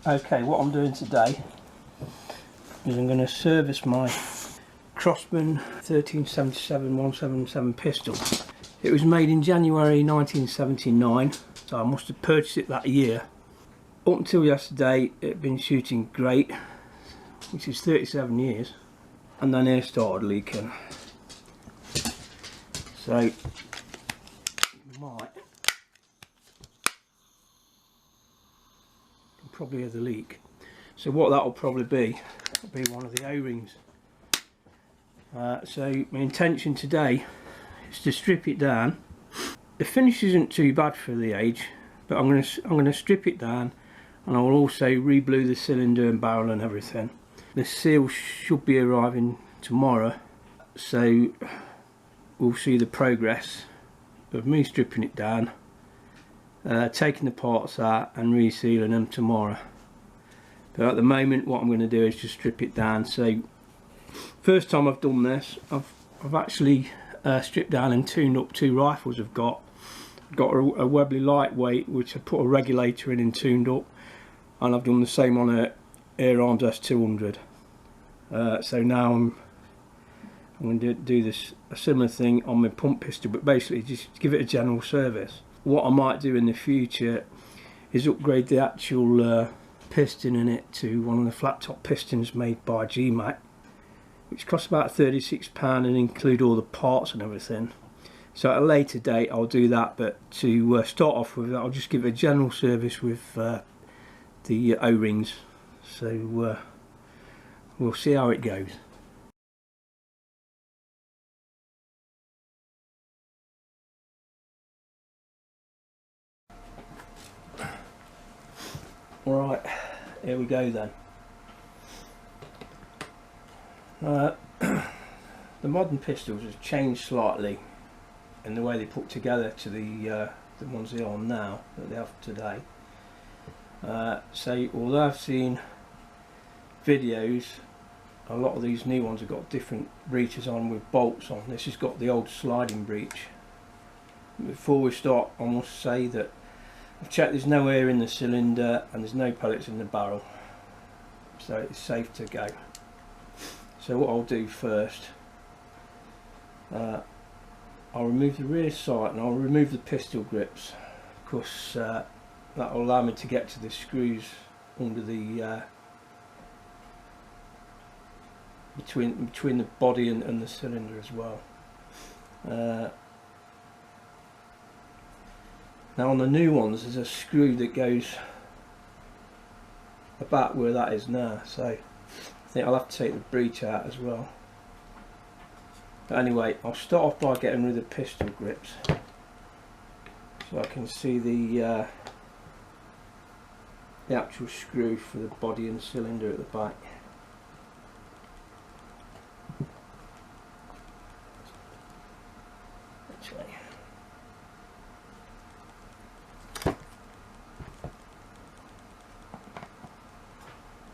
Okay, what I'm doing today is I'm going to service my Crosman 1377-177 pistol. It was made in January 1979, so I must have purchased it that year. Up until yesterday it had been shooting great, which is 37 years, and then air started leaking. So you might probably hear the leak. So what that will probably be will be one of the O-rings. So my intention today is to strip it down. The finish isn't too bad for the age, but I'm going to strip it down, and I will also re-blue the cylinder and barrel and everything. The seal should be arriving tomorrow, so we'll see the progress of me stripping it down, taking the parts out and resealing them tomorrow. But at the moment what I'm going to do is just strip it down. So first time I've done this, I've actually stripped down and tuned up two rifles I've got. I've got a Webley lightweight which I put a regulator in and tuned up, and I've done the same on a Air Arms S200. So now I'm going to do a similar thing on my pump pistol, but basically just give it a general service. What I might do in the future is upgrade the actual piston in it to one of the flat top pistons made by GMAC, which costs about £36 and include all the parts and everything. So at a later date I'll do that, but to start off with, I'll just give it a general service with the O-rings. So we'll see how it goes. Alright, here we go then. The modern pistols have changed slightly in the way they put together to the ones they are now, that they have today. So although I've seen videos, a lot of these new ones have got different breeches on with bolts on. This has got the old sliding breech. Before we start, I must say that I've checked there's no air in the cylinder and there's no pellets in the barrel, so it's safe to go. So what I'll do first, I'll remove the rear sight and I'll remove the pistol grips, because that will allow me to get to the screws under the between the body and the cylinder as well. Now on the new ones there's a screw that goes about where that is now, so I think I'll have to take the breech out as well. But anyway, I'll start off by getting rid of the pistol grips so I can see the actual screw for the body and cylinder at the back.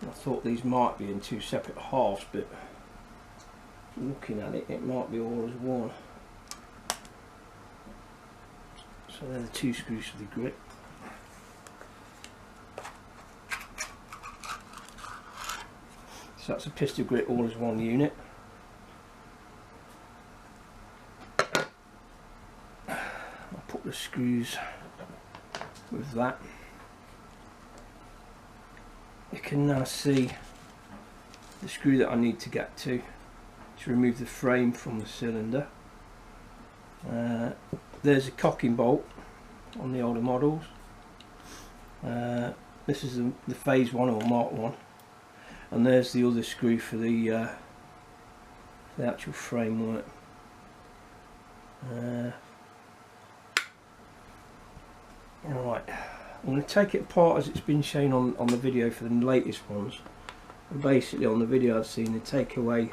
I thought these might be in two separate halves, but looking at it, it might be all as one. So they're the two screws for the grip. So that's a pistol grip all as one unit. I'll put the screws with that. You can now see the screw that I need to get to remove the frame from the cylinder. There's a cocking bolt on the older models. This is the phase 1 or Mark 1, and there's the other screw for the actual framework. Alright, I'm going to take it apart as it's been shown on the video for the latest ones. And basically on the video I've seen, they take away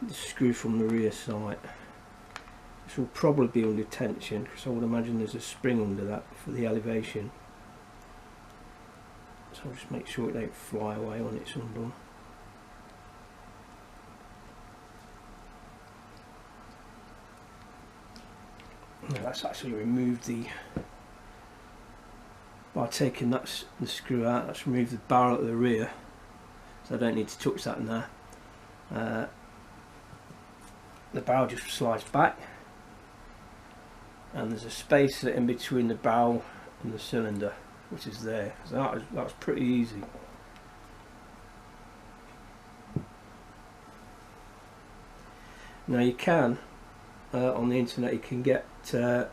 the screw from the rear sight. This will probably be under tension, because I would imagine there's a spring under that for the elevation. So I'll just make sure it don't fly away when it's undone. Now that's actually removed the by taking the screw out. Let's remove the barrel at the rear, so I don't need to touch that now. The barrel just slides back, and there's a space in between the barrel and the cylinder, which is there. So that's pretty easy. Now you can, on the internet, you can get an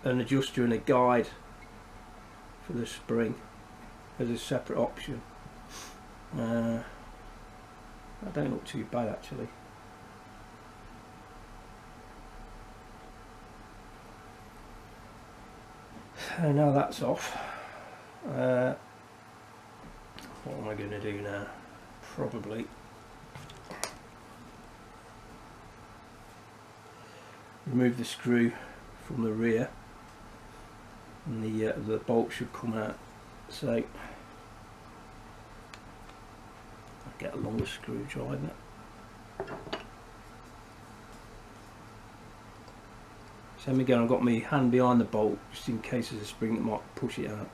adjuster and a guide for the spring as a separate option. That don't look too bad actually. So now that's off. What am I going to do now? Probably remove the screw from the rear, and the bolt should come out. So I'll get a longer screwdriver. Same again, I've got my hand behind the bolt just in case there's a spring that might push it out.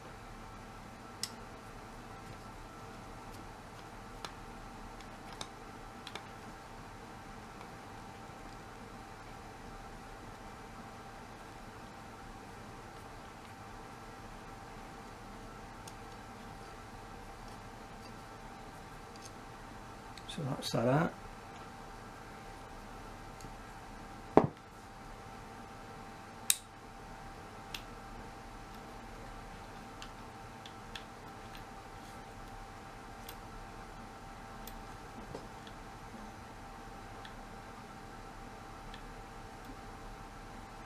So that's that out.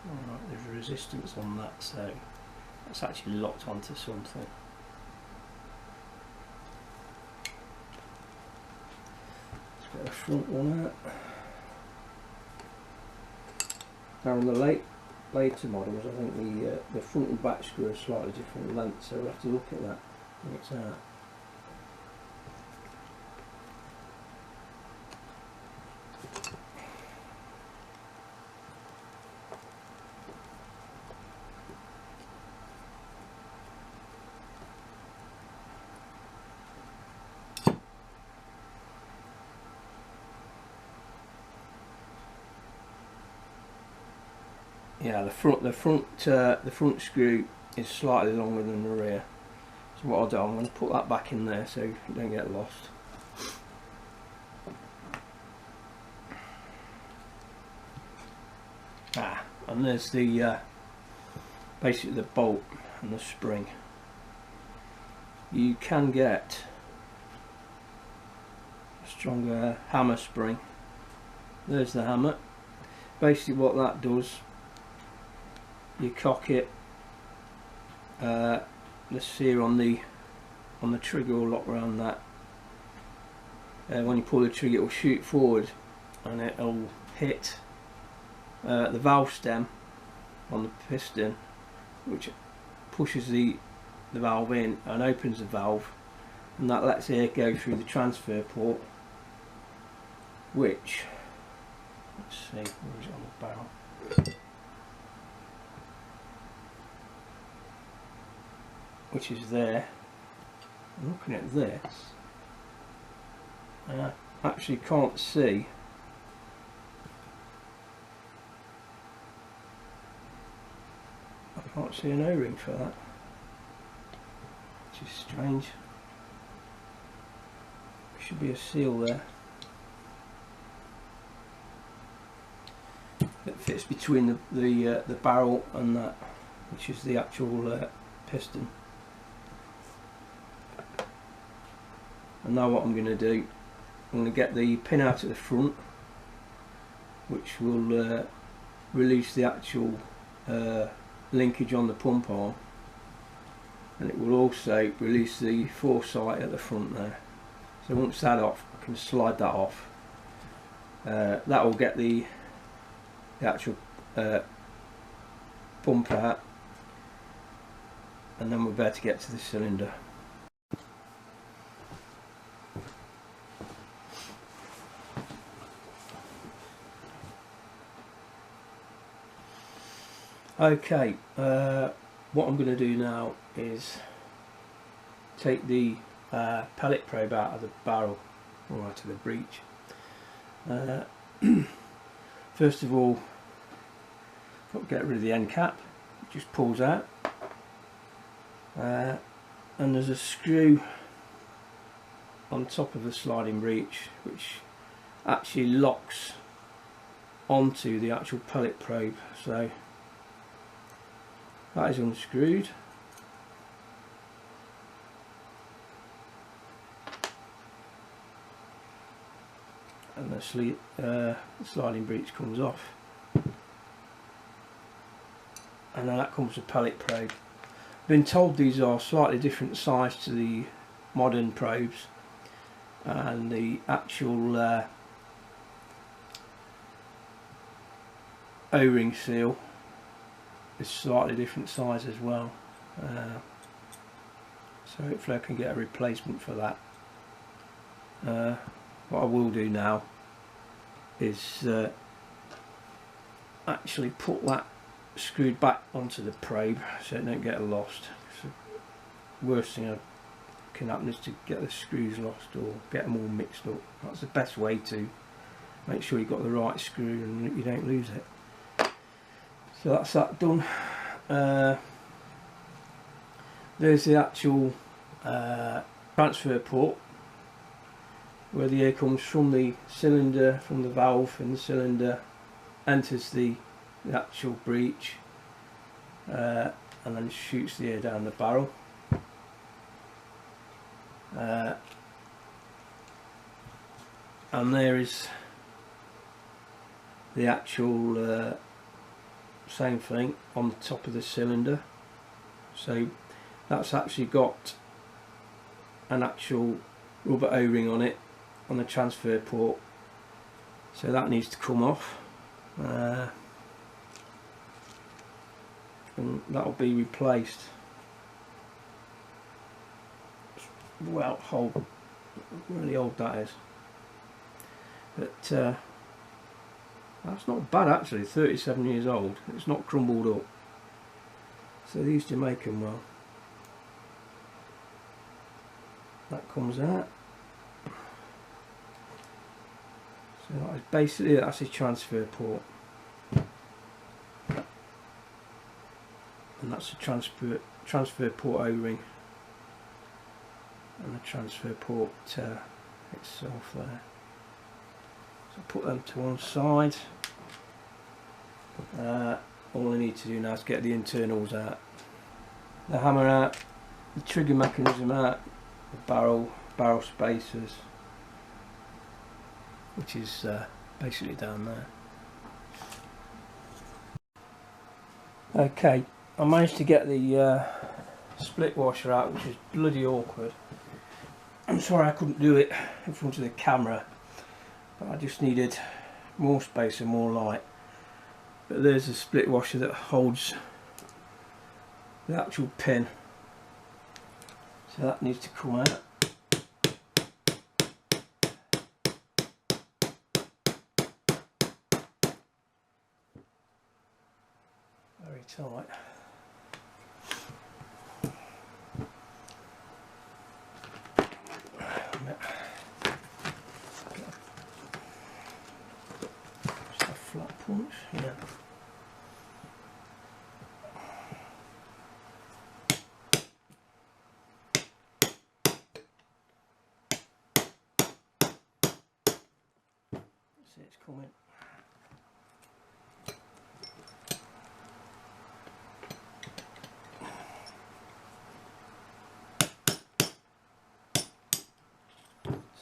Alright, there's resistance on that, so that's actually locked onto something. Get the front one out. Now on the later models, I think the front and back screw are slightly different lengths, so we'll have to look at that when it's out. Yeah, the front screw is slightly longer than the rear. So what I'll do, I'm going to put that back in there so you don't get lost. And there's the basically the bolt and the spring. You can get a stronger hammer spring. There's the hammer. Basically what that does, you cock it, the sear on the trigger will lock around that. When you pull the trigger, it will shoot forward and it will hit the valve stem on the piston, which pushes the valve in and opens the valve, and that lets air go through the transfer port, which, let's see, where is it on the barrel? Which is there. I'm looking at this, and I actually can't see an O-ring for that, which is strange. There should be a seal there that fits between the barrel and that, which is the actual piston. And now what I'm going to do, I'm going to get the pin out at the front, which will release the actual linkage on the pump arm, and it will also release the foresight at the front there. So once that's off, I can slide that off. That will get the actual pump out, and then we're about to get to the cylinder. Okay, what I'm going to do now is take the pellet probe out of the barrel, or out of the breech. First of all, got to get rid of the end cap. It just pulls out, and there's a screw on top of the sliding breech which actually locks onto the actual pellet probe. So that is unscrewed. And the sliding breech comes off, and then that comes the pellet probe. I've been told these are slightly different size to the modern probes, and the actual O-ring seal is slightly different size as well, so hopefully I can get a replacement for that. What I will do now is actually put that screwed back onto the probe so it don't get lost. So worst thing that can happen is to get the screws lost or get them all mixed up. That's the best way to make sure you've got the right screw and you don't lose it. So that's that done. There's the actual transfer port where the air comes from the cylinder, from the valve in the cylinder, enters the actual breech, and then shoots the air down the barrel. And there is the actual same thing on the top of the cylinder. So that's actually got an actual rubber O-ring on it, on the transfer port, so that needs to come off, and that'll be replaced. Well, old, really old that is, but that's not bad actually. 37 years old. It's not crumbled up, so they used to make them well. That comes out. So that is basically, that's a transfer port, and that's a transfer port O-ring, and the transfer port itself there. So put them to one side. All I need to do now is get the internals out, the hammer out, the trigger mechanism out, the barrel spacers, which is basically down there. Okay, I managed to get the split washer out, which is bloody awkward. I'm sorry I couldn't do it in front of the camera, but I just needed more space and more light. But there's a split washer that holds the actual pin, so that needs to come out. Very tight. Just a flat punch, yeah. See, it's coming.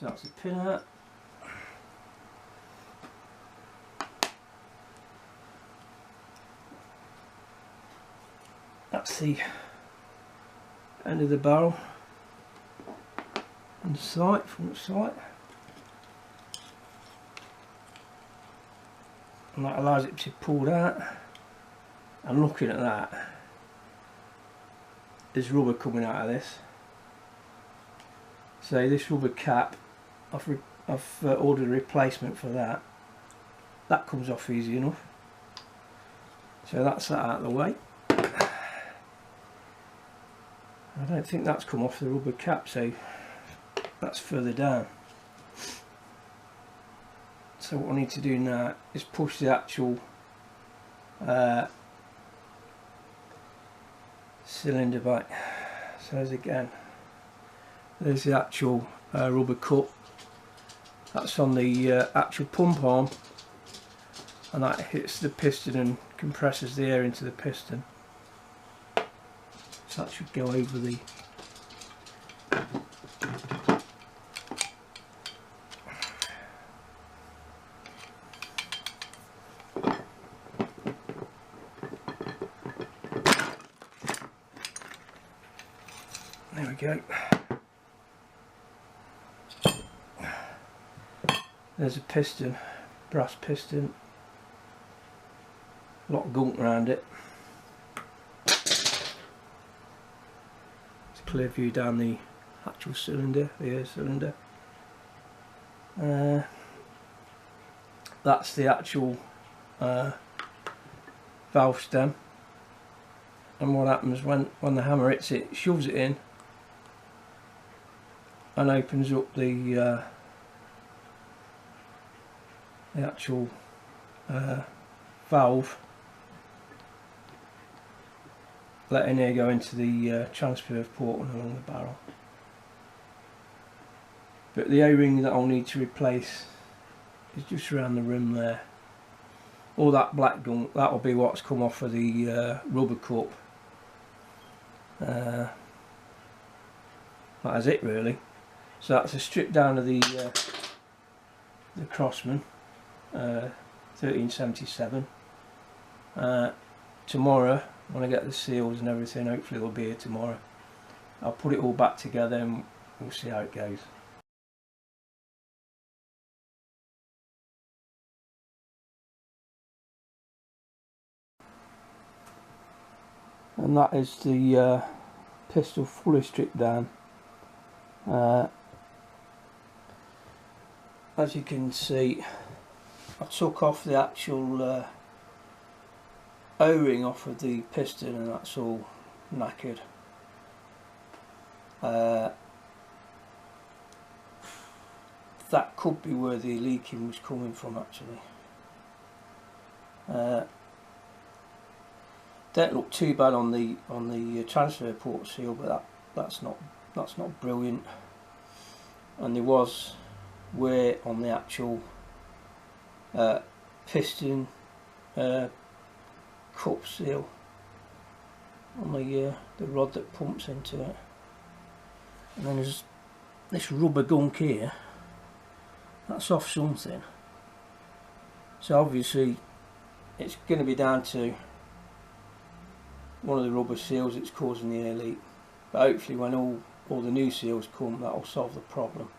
So that's the pin out. That's the end of the barrel on the sight, front sight, and that allows it to be pulled out. And looking at that, there's rubber coming out of this. So this rubber cap, I've ordered a replacement for that. That comes off easy enough. So that's that out of the way. I don't think that's come off the rubber cap, so that's further down. So what I need to do now is push the actual cylinder back. So there's again, there's the actual rubber cup. That's on the actual pump arm, and that hits the piston and compresses the air into the piston. So that should go over the there we go. There's a piston, brass piston, a lot of gunk around it. It's a clear view down the actual cylinder, the air cylinder. That's the actual valve stem, and what happens when the hammer hits it, shoves it in and opens up the actual valve, letting air go into the transfer port and along the barrel. But the O-ring that I'll need to replace is just around the rim there. All that black gunk, that'll be what's come off of the rubber cup. That is it really. So that's a strip down of the Crosman 1377. Tomorrow, when I get the seals and everything, hopefully they'll be here tomorrow, I'll put it all back together and we'll see how it goes. And that is the pistol fully stripped down. As you can see, I took off the actual O-ring off of the piston, and that's all knackered. That could be where the leaking was coming from actually. Don't look too bad on the transfer port seal, but that's not brilliant. And there was wear on the actual piston cup seal on the rod that pumps into it. And then there's this rubber gunk here. That's off something. So obviously it's going to be down to one of the rubber seals that's causing the air leak. But hopefully when all the new seals come, that'll solve the problem.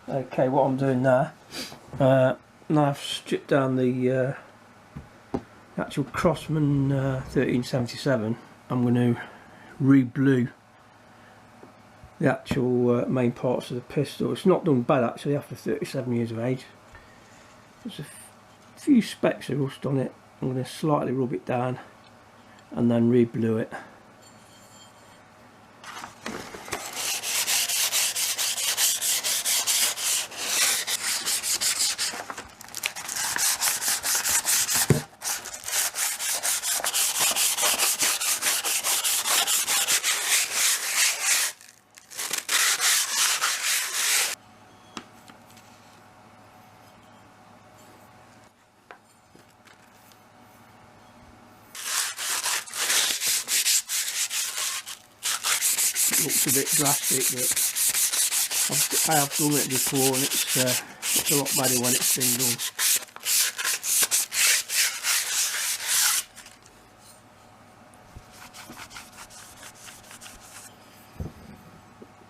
Okay, what I'm doing now, now I've stripped down the actual Crosman 1377, I'm going to re-blue the actual main parts of the pistol. It's not done bad actually after 37 years of age. There's a few specks of rust on it. I'm going to slightly rub it down and then re-blue it. Looks a bit drastic, but I have done it before, and it's a lot better when it's been done.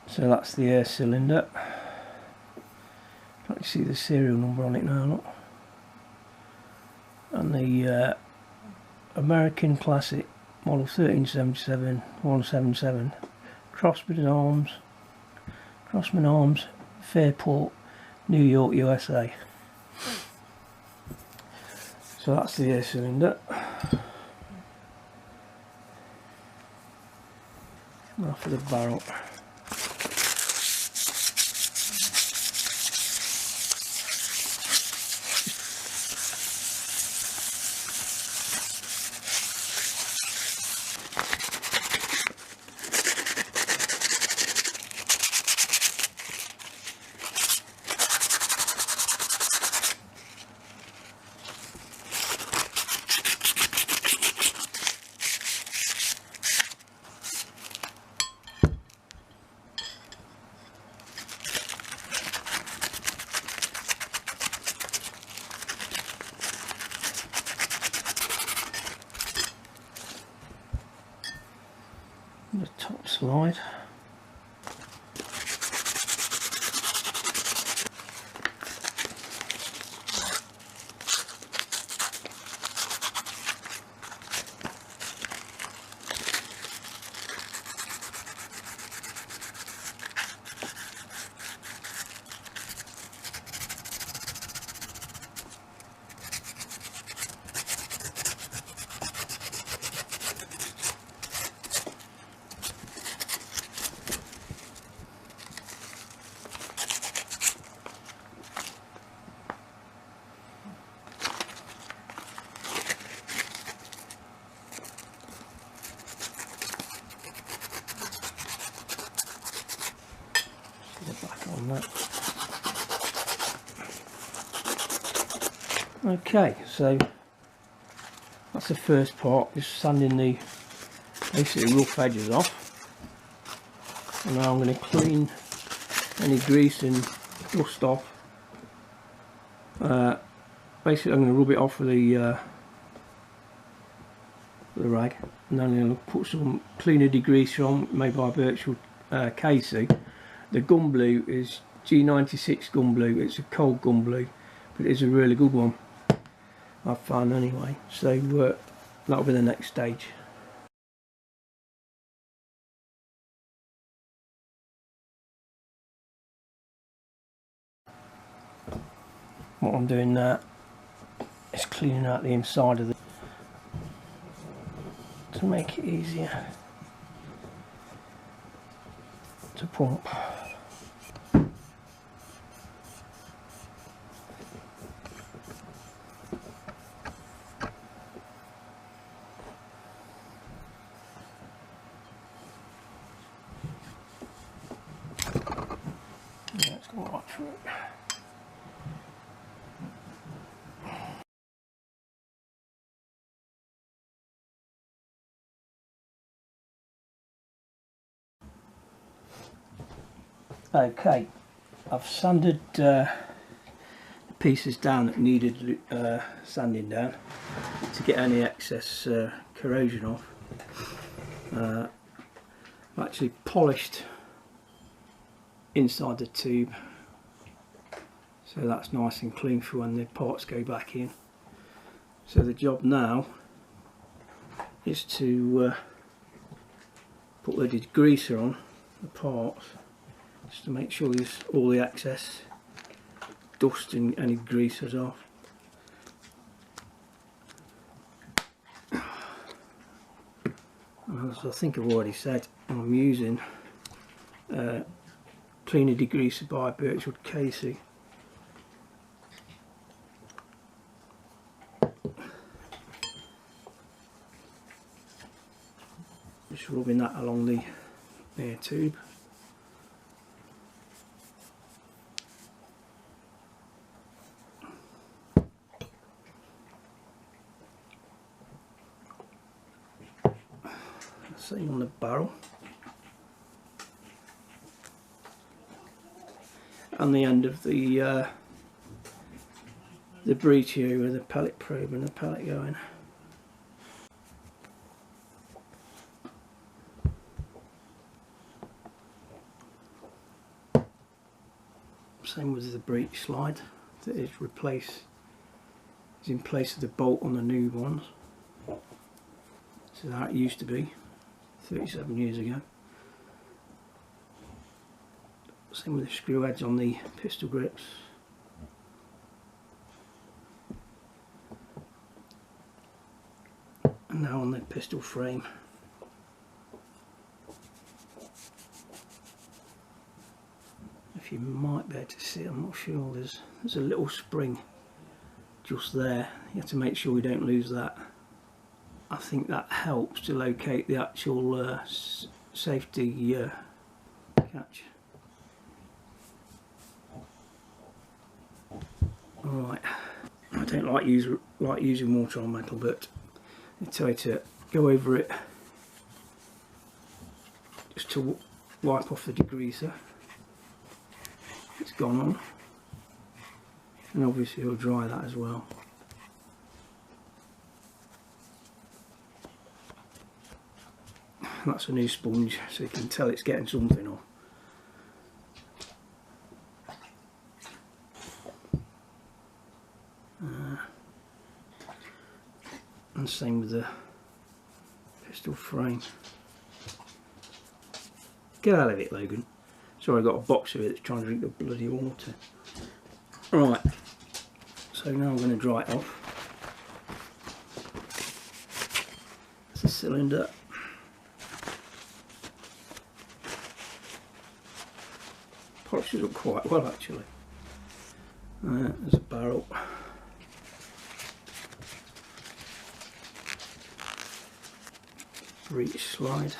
So that's the air cylinder. You see the serial number on it now, look. And the American Classic model 1377-177 Crosman Arms, Fairport, New York, USA. So that's the air cylinder. Now for the barrel. The top slide. Back on that. Okay, so that's the first part, just sanding the basically rough edges off. And now I'm going to clean any grease and dust off. Basically I'm going to rub it off with the rag, and then I'm going to put some cleaner degreaser on made by Virtual Casey. The gun blue is G96 gun blue. It's a cold gun blue, but it is a really good one, I've found anyway. So that'll be the next stage. What I'm doing now is cleaning out the inside of the to make it easier to pump. Yeah, it's going right through it. Okay, I've sanded the pieces down that needed sanding down to get any excess corrosion off. I've actually polished inside the tube, so that's nice and clean for when the parts go back in. So the job now is to put the degreaser on the parts, just to make sure there's all the excess dust and any grease is off. As I think I've already said, I'm using cleaner degreaser by Virtual Casey. Just rubbing that along the air tube. Same on the barrel and the end of the breech here with the pellet probe and the pellet going. Same with the breech slide that is in place of the bolt on the new ones. This is how it used to be 37 years ago. Same with the screw heads on the pistol grips. And now on the pistol frame. If you might be able to see, I'm not sure, there's a little spring just there. You have to make sure we don't lose that. I think that helps to locate the actual safety catch. Alright, I don't like using water on metal, but I tell you to go over it just to wipe off the degreaser. It's gone on, and obviously you'll dry that as well. That's a new sponge, so you can tell it's getting something off. And same with the pistol frame. Get out of it, Logan. Sorry, I got a box of it that's trying to drink the bloody water. Right, so now I'm going to dry it off. That's the cylinder. Polishes up quite well actually. There's a barrel. Breech slide.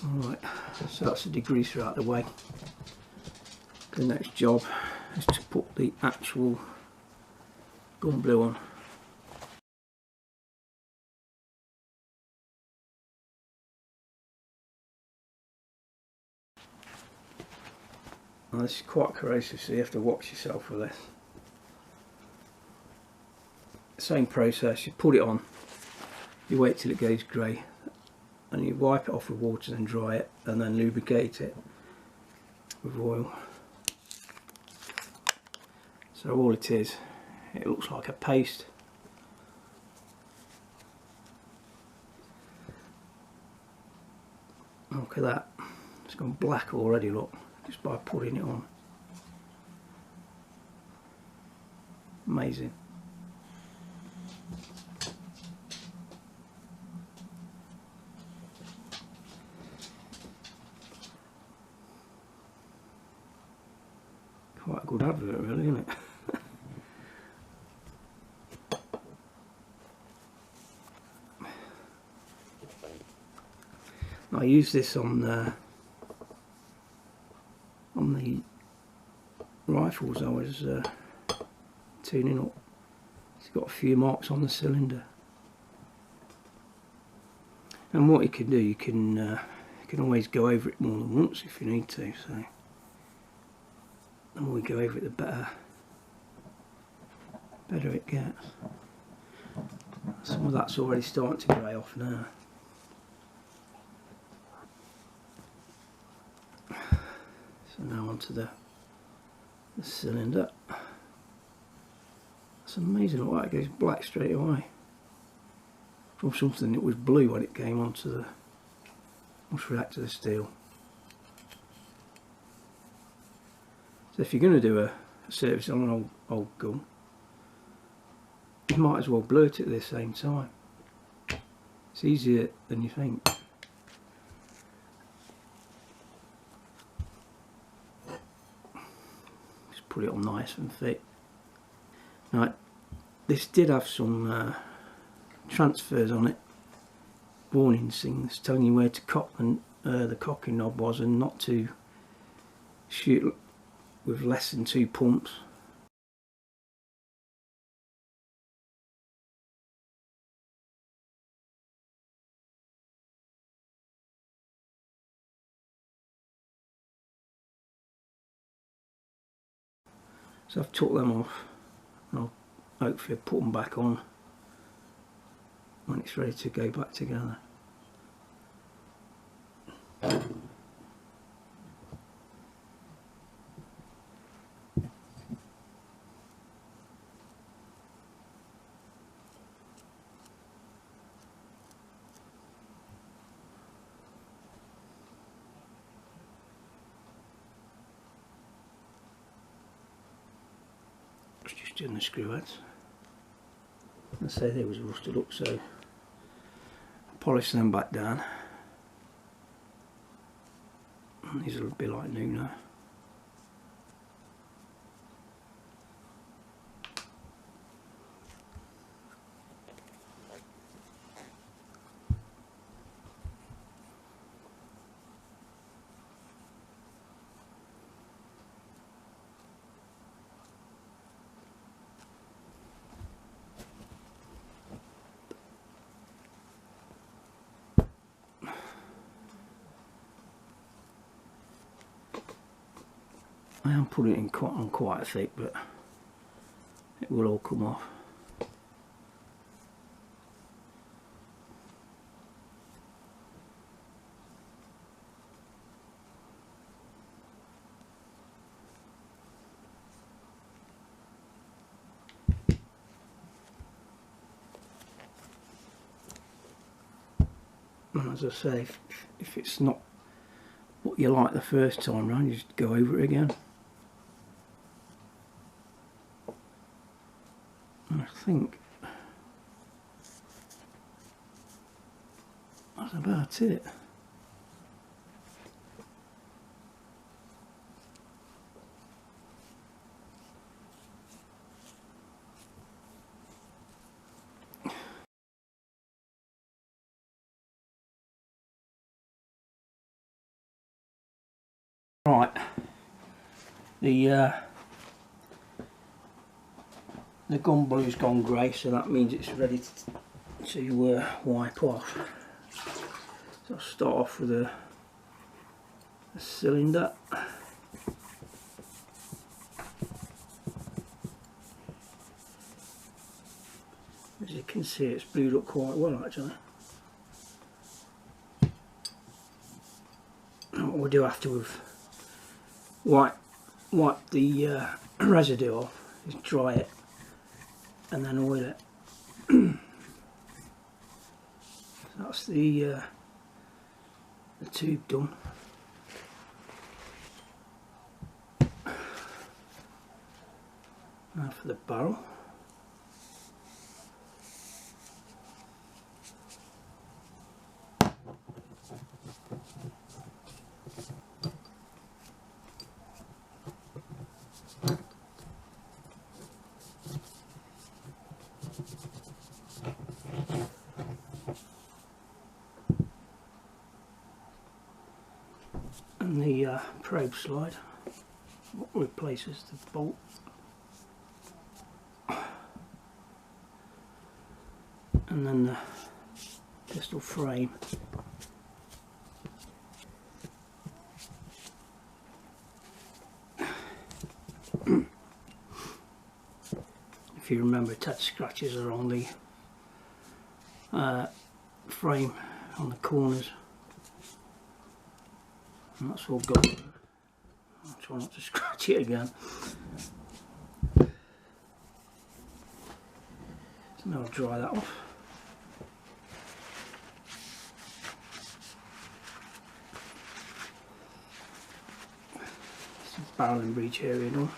Alright, so that's the degreaser out of the way. The next job is to put the actual gun blue on. Now this is quite corrosive, so you have to watch yourself with this. Same process, you put it on, you wait till it goes grey, and you wipe it off with water and dry it, and then lubricate it with oil. So all it is, it looks like a paste. Look at that, it's gone black already, look, just by putting it on. Amazing. Quite a good advert really, isn't it? I use this on the rifles I was tuning up. It's got a few marks on the cylinder. And what you can do, you can always go over it more than once if you need to. So the more we go over it, the better it gets. Some of that's already starting to grey off now. So now onto the cylinder. It's amazing how it goes black straight away. From something that was blue when it came onto the, must react to the steel. So if you're going to do a service on an old gun, you might as well blue it at the same time. It's easier than you think. Just put it on nice and thick. Now, this did have some transfers on it, warning things telling you where to cock the cocking knob was, and not to shoot with less than 2 pumps. So I've took them off, hopefully put them back on when it's ready to go back together. Just doing the screw heads. I say they was rusted up, so polish them back down. And these will be like new now. I am putting it in quite thick, but it will all come off. And as I say, if it's not what you like the first time round, you just go over it again. And I think that's about it. Right, the gun blue's gone grey, so that means it's ready to wipe off. So I'll start off with a cylinder. As you can see, it's blued up quite well actually. And what we do after we've wipe the residue off is dry it and then oil it. That's the tube done. Now for the barrel. And the probe slide, what replaces the bolt. And then the pistol frame. If you remember, it had scratches around the frame on the corners. And that's all gone. I'll try not to scratch it again. So now I'll dry that off. Some barrel and breech area done.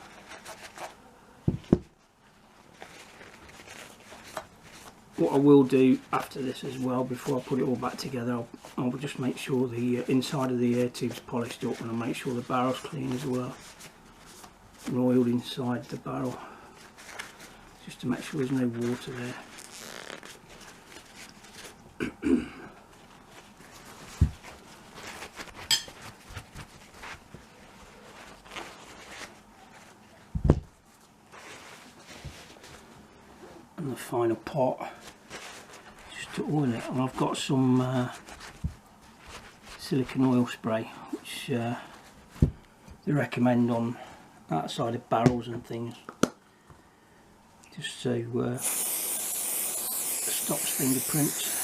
What I will do after this as well, before I put it all back together, I'll just make sure the inside of the air tube's polished up, and I'll make sure the barrel's clean as well. And oiled inside the barrel, just to make sure there's no water there. And the final part, just to oil it, and I've got some silicone oil spray, which they recommend on outside of barrels and things, just so stops fingerprints.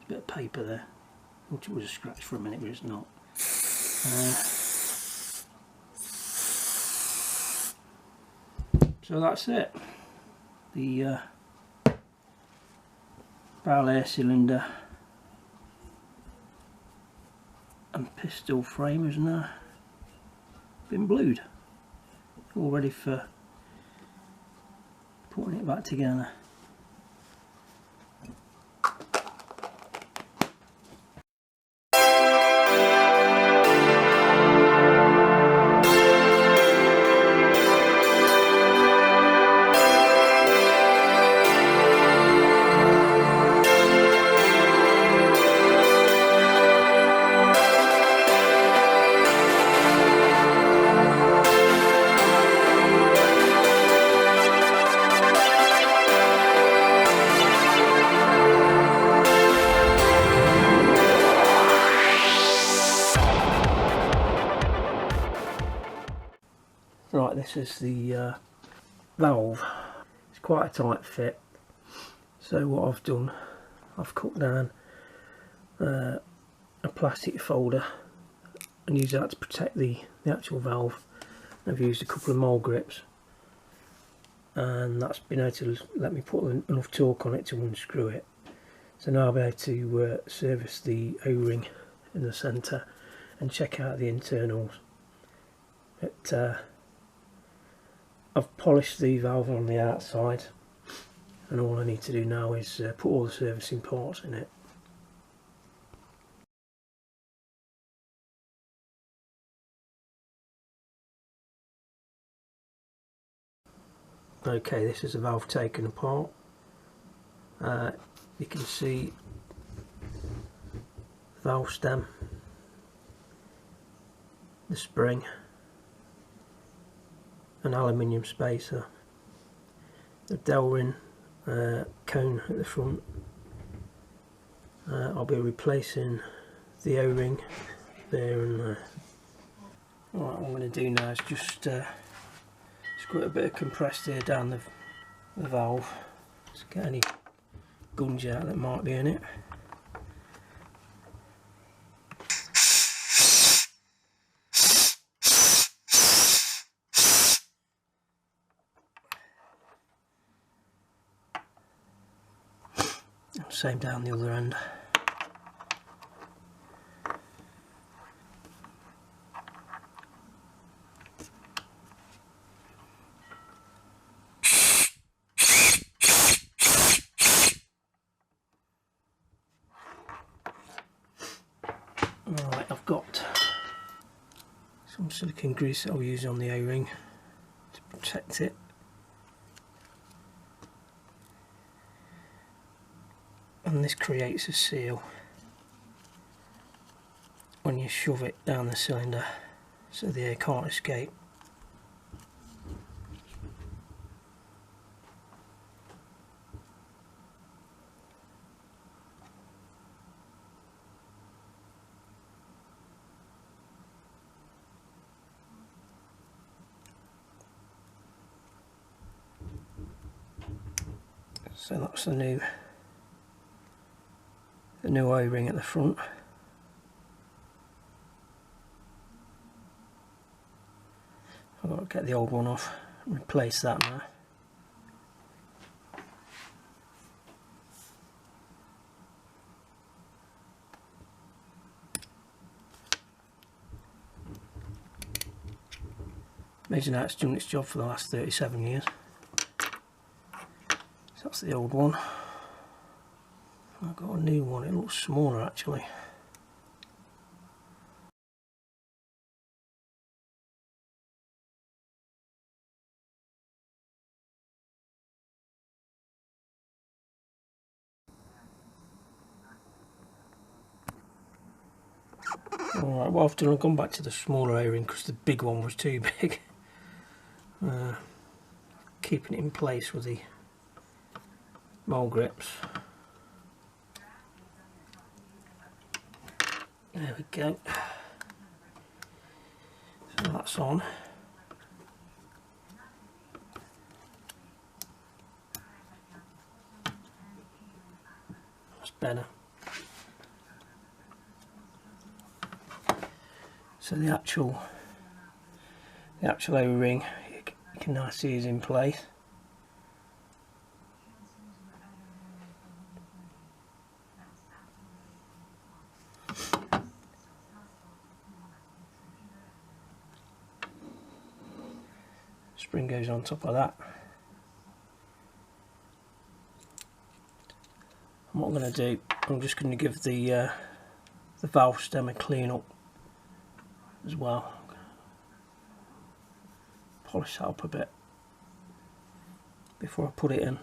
Bit of paper there, which was a scratch for a minute, but it's not. So that's it. The barrel air cylinder and pistol frame has now been blued, all ready for putting it back together. Right, this is the valve. It's quite a tight fit, so what I've done, I've cut down a plastic folder and used that to protect the actual valve. I've used a couple of mole grips, and that's been able to let me put enough torque on it to unscrew it. So now I'll be able to service the O-ring in the centre and check out the internals. I've polished the valve on the outside, and all I need to do now is put all the servicing parts in it. Okay, this is the valve taken apart. You can see the valve stem, the spring, an aluminium spacer, the Delrin cone at the front. I'll be replacing the O-ring there and there. Right, what I'm going to do now is just squirt a bit of compressed air down the valve to get any gunge out that might be in it. Same down the other end. Alright, I've got some silicone grease that I'll use on the O-ring to protect it. And this creates a seal when you shove it down the cylinder so the air can't escape. So that's the new O-ring at the front. I've got to get the old one off and replace that now. Amazing how it's done its job for the last 37 years. So that's the old one. I've got a new one, it looks smaller actually. Alright, what I've done, I've gone back to the smaller O-ring because the big one was too big. keeping it in place with the mole grips. There we go. So that's on. That's better. So the actual O-ring, you can now see is in place. Spring goes on top of that. And what I'm going to do, I'm just going to give the valve stem a clean up as well. Polish that up a bit before I put it in.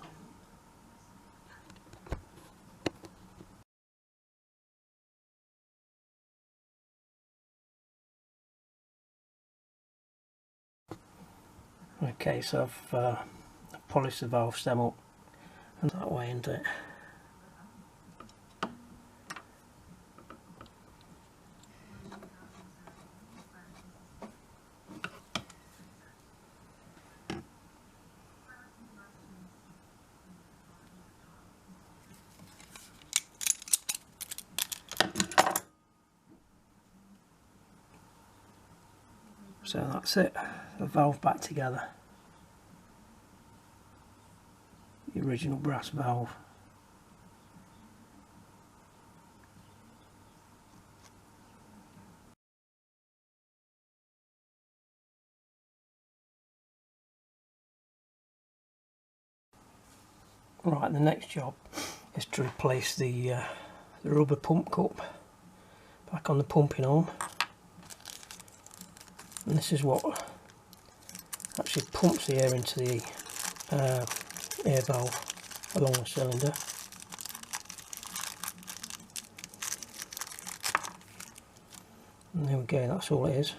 Okay, so I've polished the valve stem up and that way into it. So that's it, the valve back together. The original brass valve. Right, the next job is to replace the rubber pump cup back on the pumping arm. And this is what actually pumps the air into the air valve along the cylinder. And there we go, that's all it is.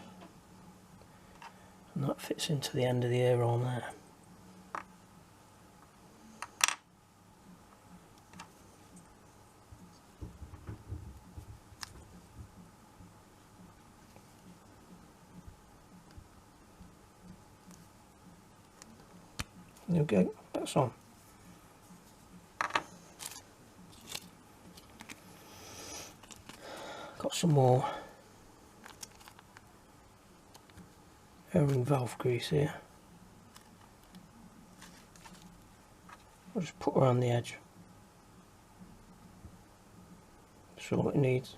And that fits into the end of the air arm there. There we go, that's on. Got some more O-ring valve grease here. I'll just put around the edge. That's all it needs.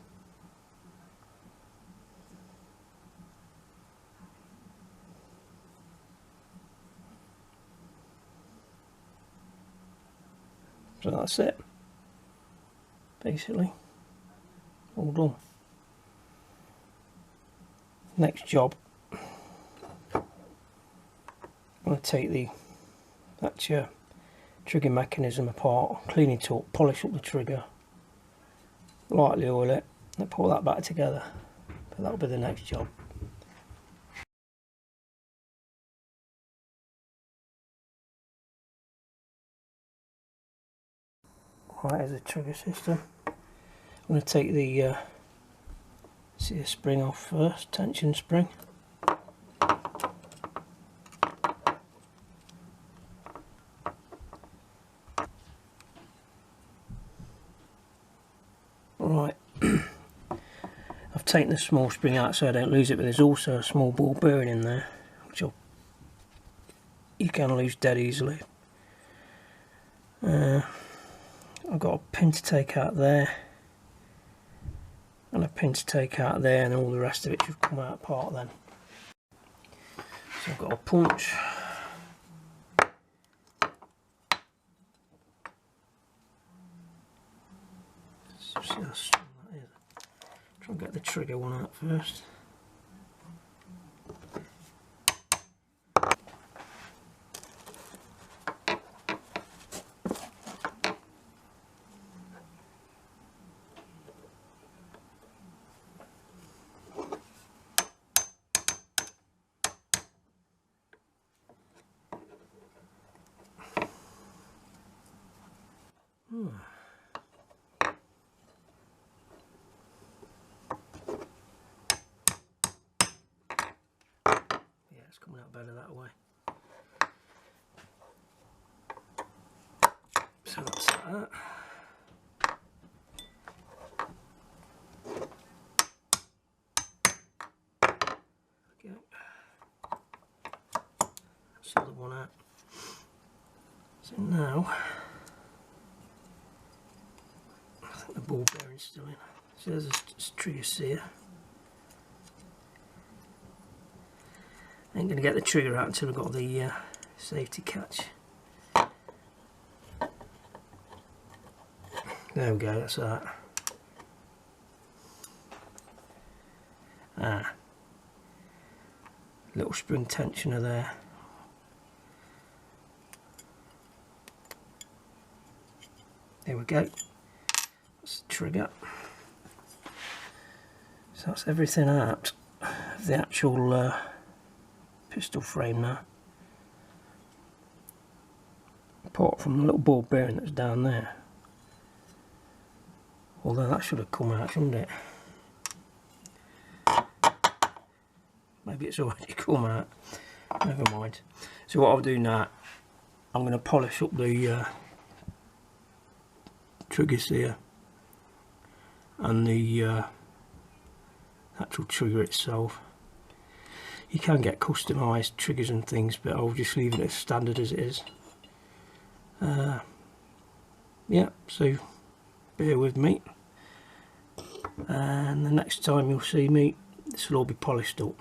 So that's it, basically, all done. Next job, I'm going to take that trigger mechanism apart, clean it up, polish up the trigger, lightly oil it, and pull that back together. But that'll be the next job. Right, here's the trigger system. I'm going to take the spring off first, tension spring. Right, I've taken the small spring out so I don't lose it, but there's also a small ball bearing in there, which you can lose dead easily. I've got a pin to take out there and a pin to take out there, and all the rest of it should come out apart then. So I've got a punch, see how strong that is. Try and get the trigger one out first. it's coming out better that way. So that's that. Okay. That's the other one out. So now, I think the ball bearing's still in. So there's a trigger sear. I ain't going to get the trigger out until I've got the safety catch. There we go, that's that. Little spring tensioner there. There we go. That's the trigger. So that's everything out of the actual pistol frame now. Apart from the little ball bearing that's down there. Although that should have come out, shouldn't it? Maybe it's already come out. Never mind. So what I'll do now, I'm going to polish up the triggers here and the actual trigger itself. You can get customised triggers and things, but I'll just leave it as standard as it is. Yeah, so bear with me, and the next time you'll see me, this will all be polished up.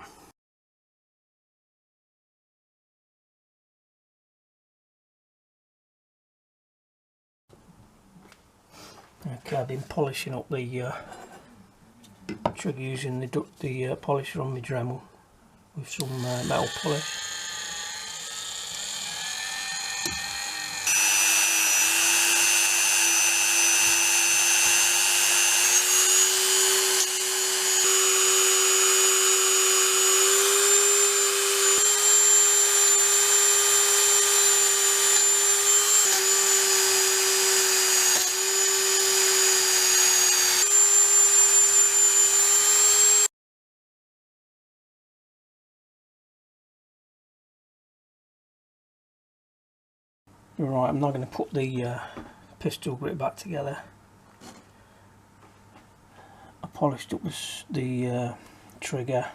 Okay, I've been polishing up the trigger using the polisher on my Dremel with some metal polish. Right, I'm now going to put the pistol grip back together. I polished up the trigger,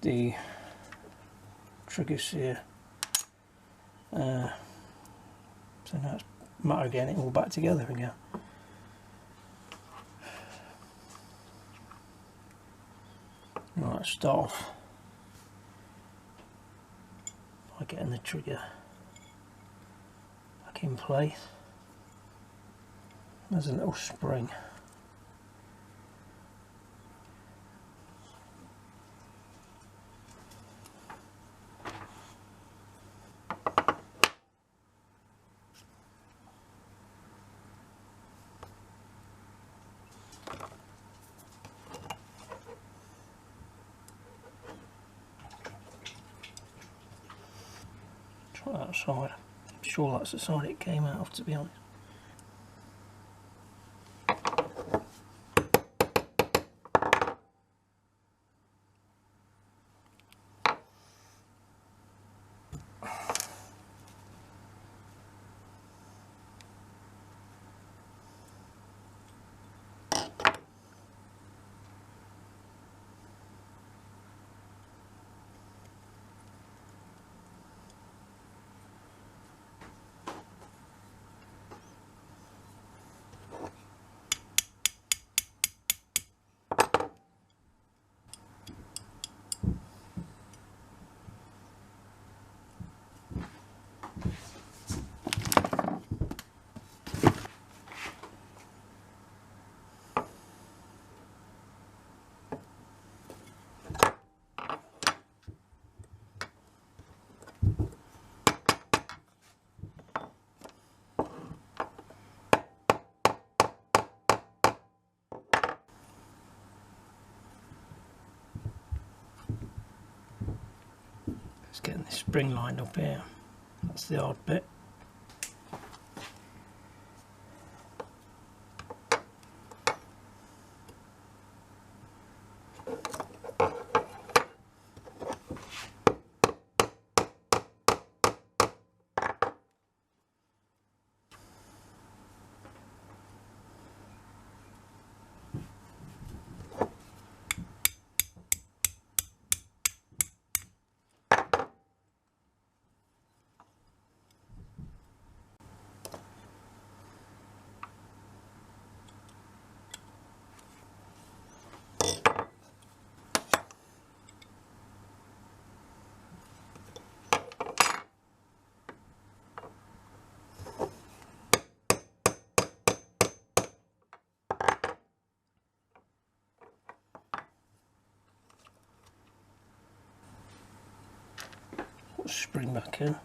the triggers here, so now it's a matter of getting it all back together again. Right, let's start off by getting the trigger in place. There's a little spring. Try that side. I'm sure that's the side it came out of, to be honest. Just getting the spring lined up here. That's the hard bit. spring back in.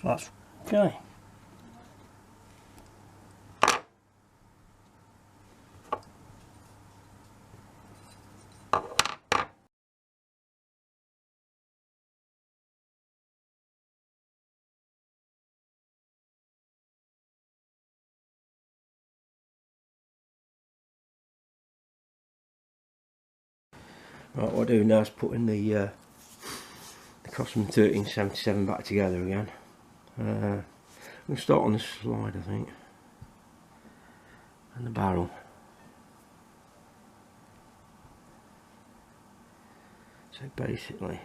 So that's okay. Right, what I'll do now is put in the Crosman 1377 back together again. We'll start on the slide, I think, and the barrel. So basically,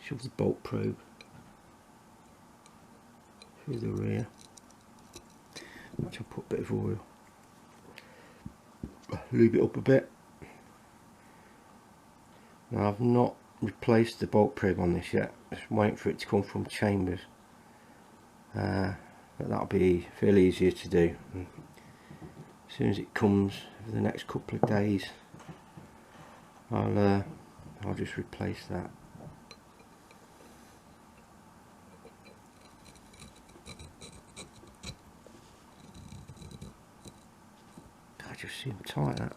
shove the bolt probe through the rear, which I'll put a bit of oil, lube it up a bit. Now I've not replaced the bolt probe on this yet, just waiting for it to come from chambers, but that'll be fairly easier to do. And as soon as it comes over the next couple of days, I'll just replace that. I just seem tight that.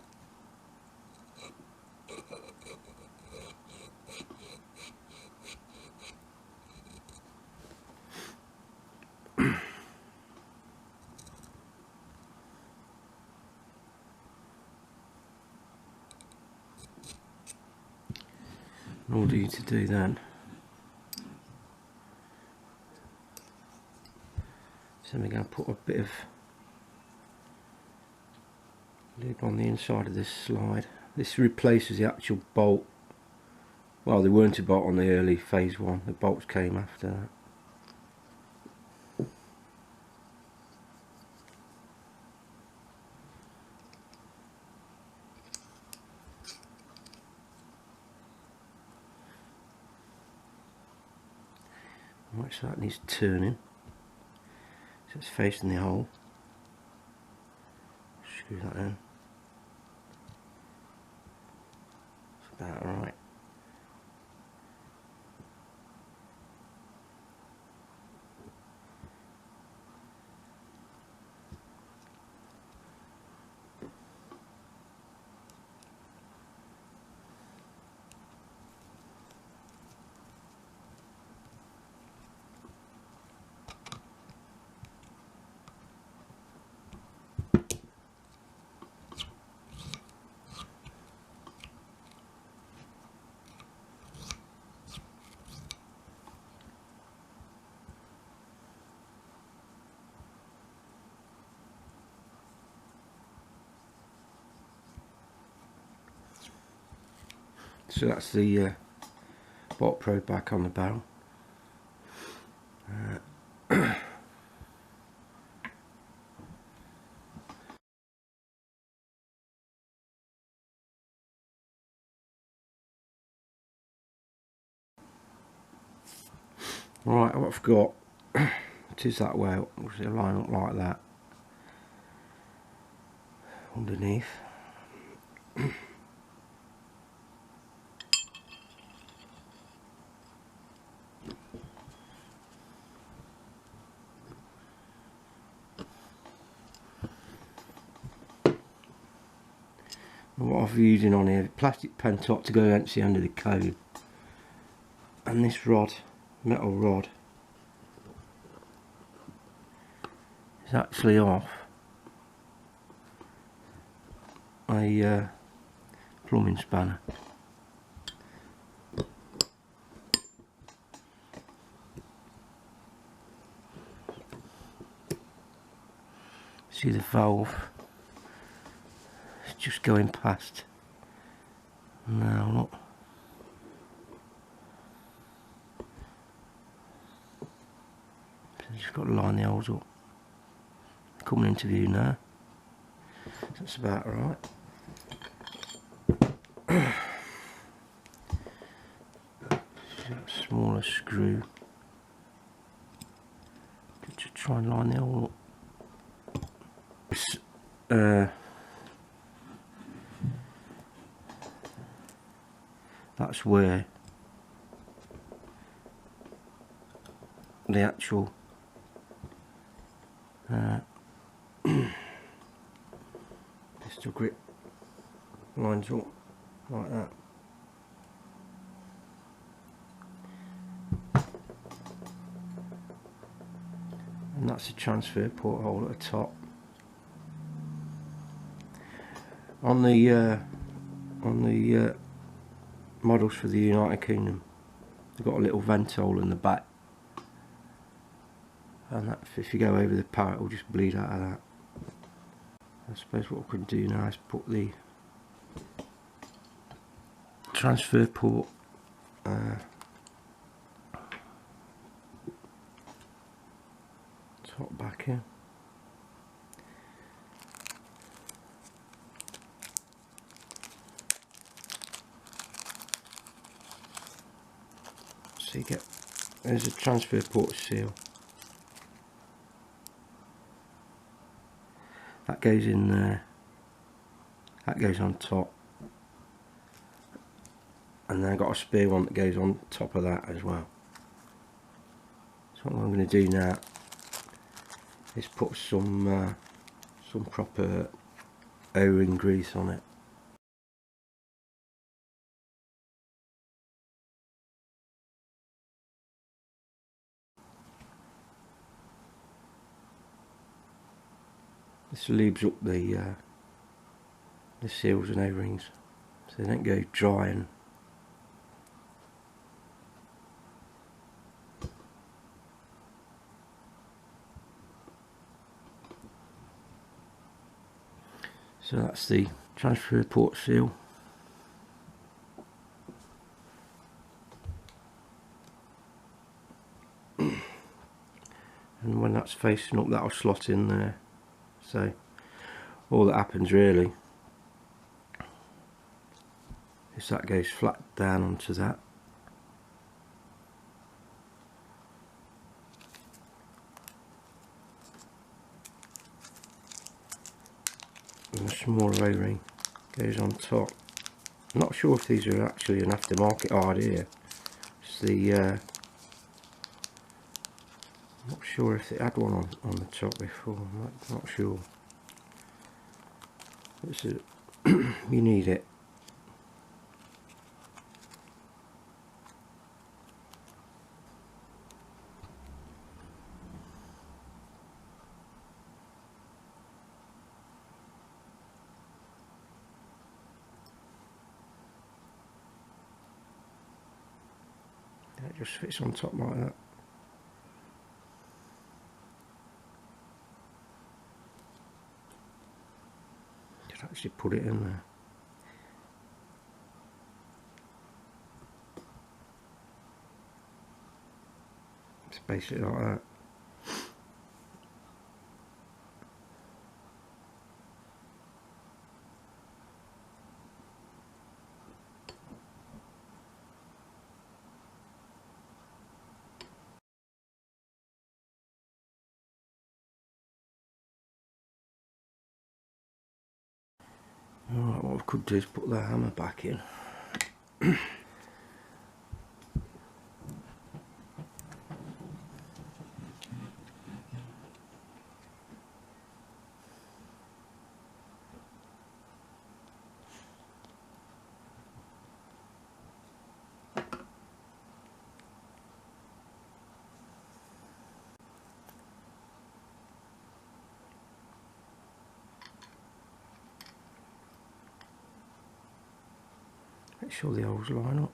In order to do then, so we're going to put a bit of lube on the inside of this slide. This replaces the actual bolt. Well, there weren't a bolt on the early phase one, the bolts came after that. Right, so that needs turning, so it's facing the hole. Screw that in. That's about right. So that's the bolt probe back on the barrel. Right, what I've got, it is that way, it'll line up like that underneath. And what I've using on here, plastic pen top to go against the end of the cone, and this rod, metal rod, is actually off a plumbing spanner. See the valve, it's just going past. No, not. Just got to line the holes up. Coming into view now. That's about right. Smaller screw to try and line the hole up. That's where the actual pistol grip lines up like that. And that's the transfer port hole at the top. On the models for the United Kingdom, they've got a little vent hole in the back, and that, if you go over the power, it will just bleed out of that. I suppose what we can do now is put the transfer port top back in. So you get, there's a transfer port seal. That goes in there, that goes on top, and then I've got a spare one that goes on top of that as well. So what I'm going to do now is put some proper O-ring grease on it. This lubes up the seals and O-rings so they don't go dry and so that's the transfer port seal. And when that's facing up, that'll slot in there. So all that happens really is that goes flat down onto that, and the smaller O-ring goes on top. I'm not sure if these are actually an aftermarket idea. It's the I'm not sure if they had one on the top before. I'm not sure. It's a you need it. It just fits on top like that. Just actually put it in there. It's basically like that. Alright, what I could do is put the hammer back in. Make sure the holes line up.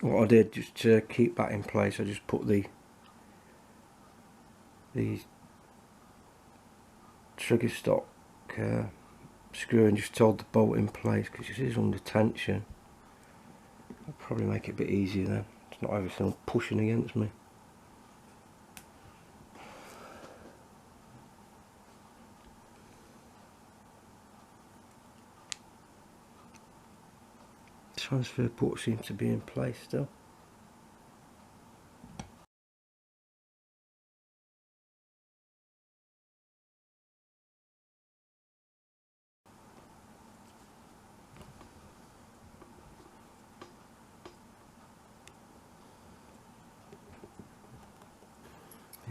What I did, just to keep that in place, I just put the trigger stock screw and just hold the bolt in place, because it is under tension. I'll probably make it a bit easier then. It's not everything pushing against me. Transfer port seems to be in place still.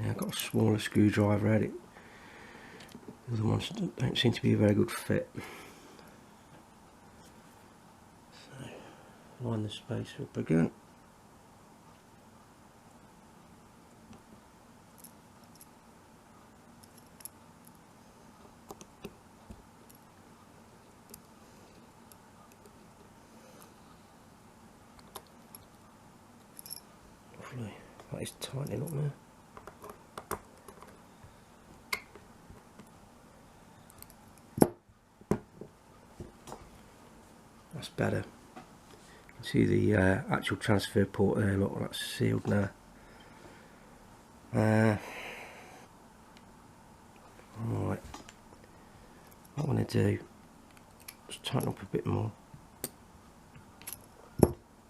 Yeah, I've got a smaller screwdriver at it. The other ones don't seem to be a very good fit. So, line the spacer up again. Lovely. That is tightening up now. That's better. You can see the actual transfer port there, look, that's sealed now. Alright, what I want to do is tighten up a bit more.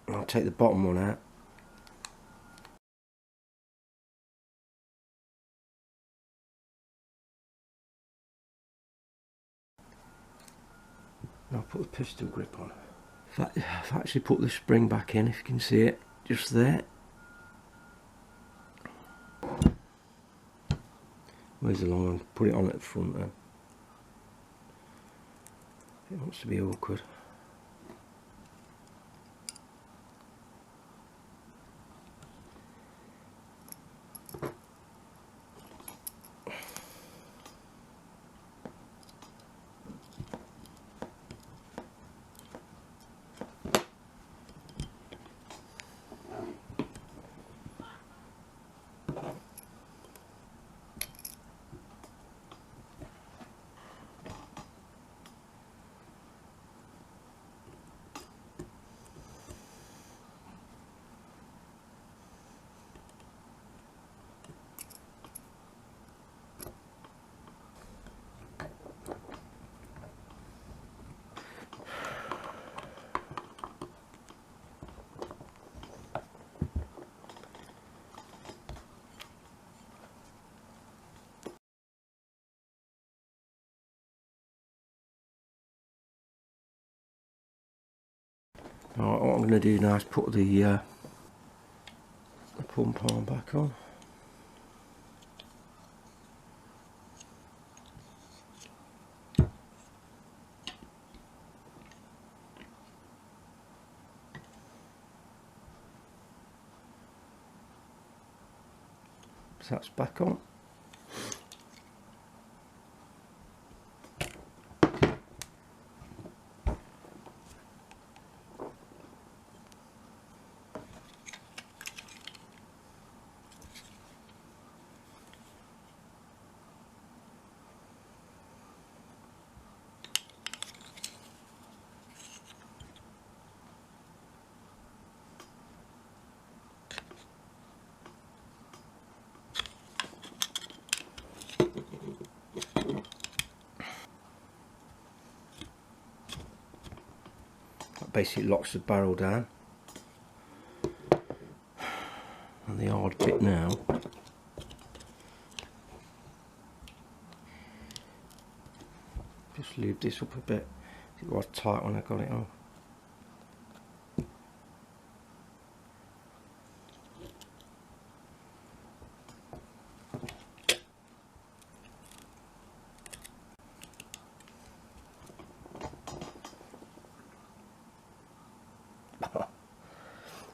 I'll take the bottom one out. And I'll put the pistol grip on. I've actually put the spring back in, if you can see it, just there. Where's the long one? Put it on at the front then. It wants to be awkward. Alright, what I'm going to do now is put the pump arm back on. So that's back on. Basically locks the barrel down, and the hard bit now just lube this up a bit. It was tight when I got it on.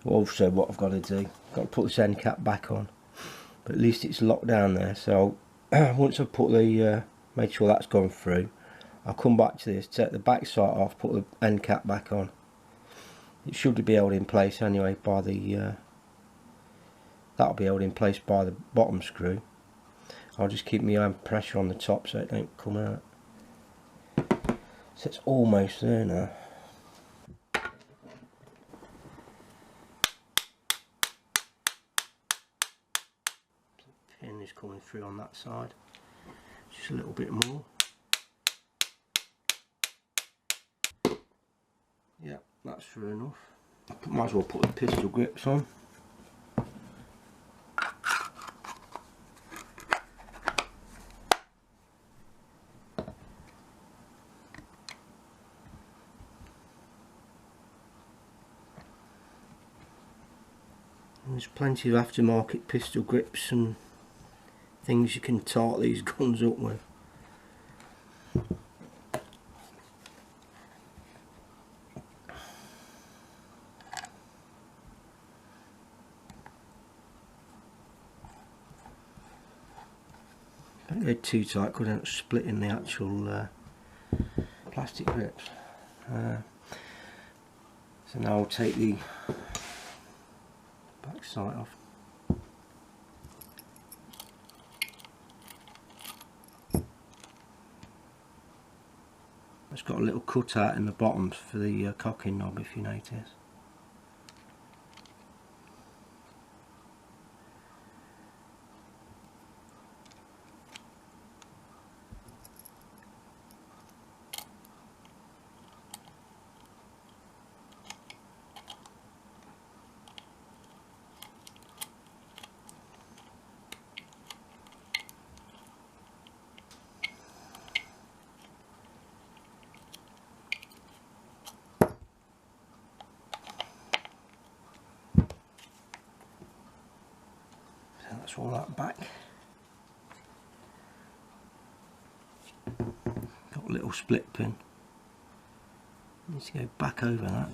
Also, what I've got to do, I've got to put this end cap back on, but at least it's locked down there. So once I've put the made sure that's gone through, I'll come back to this, take the back sight off, put the end cap back on. It should be held in place anyway by the that'll be held in place by the bottom screw. I'll just keep my hand pressure on the top so it don't come out. So it's almost there now. Pin is coming through on that side. Just a little bit more. Yeah, that's through enough. Might as well put the pistol grips on. There's plenty of aftermarket pistol grips and things you can tart these guns up with. Don't go too tight because they're splitting the actual plastic grips. So now I'll take the back sight off. It's got a little cutout in the bottom for the cocking knob, if you notice. That's all that back. Got a little split pin. Needs to go back over that.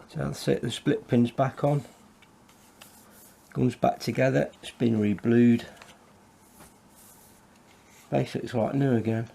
So I'll set the split pins back on. Gun's back together, it's been re-blued. Basically it's like new again.